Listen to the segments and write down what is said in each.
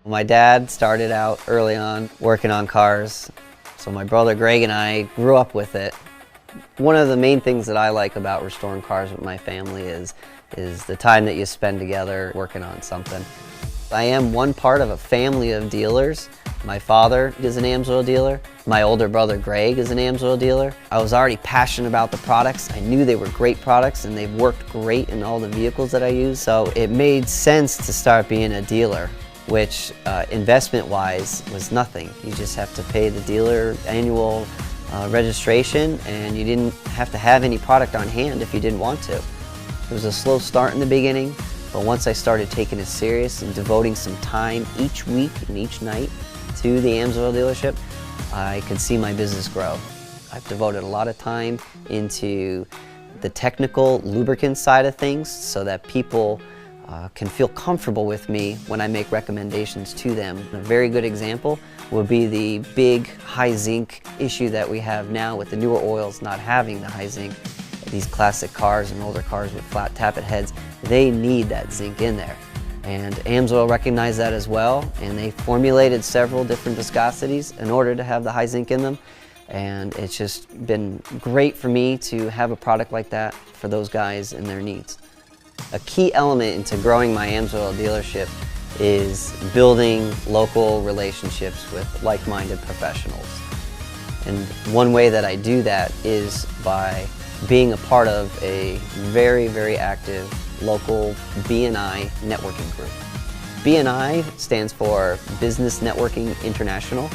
My dad started out early on working on cars, so my brother Greg and I grew up with it. One of the main things that I like about restoring cars with my family is the time that you spend together working on something. I am one part of a family of dealers. My father is an AMSOIL dealer. My older brother Greg is an AMSOIL dealer. I was already passionate about the products. I knew they were great products and they've worked great in all the vehicles that I use. So it made sense to start being a dealer, which investment-wise was nothing. You just have to pay the dealer annual registration, and you didn't have to have any product on hand if you didn't want to. It was a slow start in the beginning, but once I started taking it serious and devoting some time each week and each night to the AMSOIL dealership, I could see my business grow. I've devoted a lot of time into the technical lubricant side of things so that people can feel comfortable with me when I make recommendations to them. A very good example would be the big high zinc issue that we have now with the newer oils not having the high zinc. These classic cars and older cars with flat tappet heads, they need that zinc in there. And AMSOIL recognized that as well, and they formulated several different viscosities in order to have the high zinc in them. And it's just been great for me to have a product like that for those guys and their needs. A key element into growing my AMSOIL dealership is building local relationships with like-minded professionals. And one way that I do that is by being a part of a very, very active local BNI networking group. BNI stands for Business Networking International.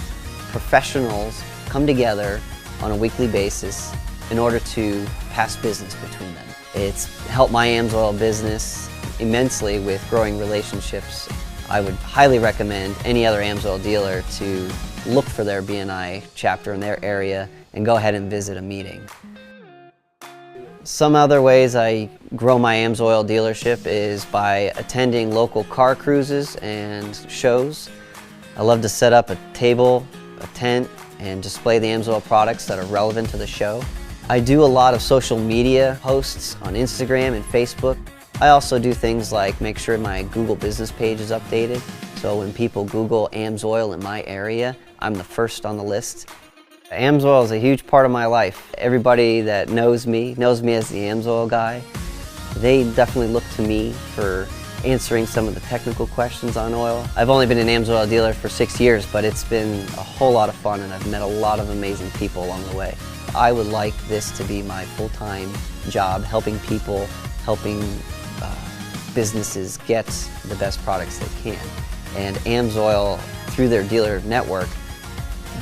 Professionals come together on a weekly basis in order to pass business between them. It's helped my AMSOIL business immensely with growing relationships. I would highly recommend any other AMSOIL dealer to look for their BNI chapter in their area and go ahead and visit a meeting. Some other ways I grow my AMSOIL dealership is by attending local car cruises and shows. I love to set up a table, a tent, and display the AMSOIL products that are relevant to the show. I do a lot of social media posts on Instagram and Facebook. I also do things like make sure my Google business page is updated, so when people Google AMSOIL in my area, I'm the first on the list. AMSOIL is a huge part of my life. Everybody that knows me as the AMSOIL guy. They definitely look to me for answering some of the technical questions on oil. I've only been an AMSOIL dealer for 6 years, but it's been a whole lot of fun and I've met a lot of amazing people along the way. I would like this to be my full-time job, helping people, helping businesses get the best products they can. And AMSOIL, through their dealer network,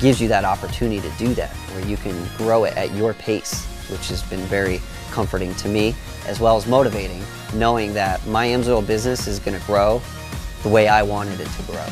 gives you that opportunity to do that, where you can grow it at your pace, which has been very comforting to me, as well as motivating, knowing that my AMSOIL business is going to grow the way I wanted it to grow.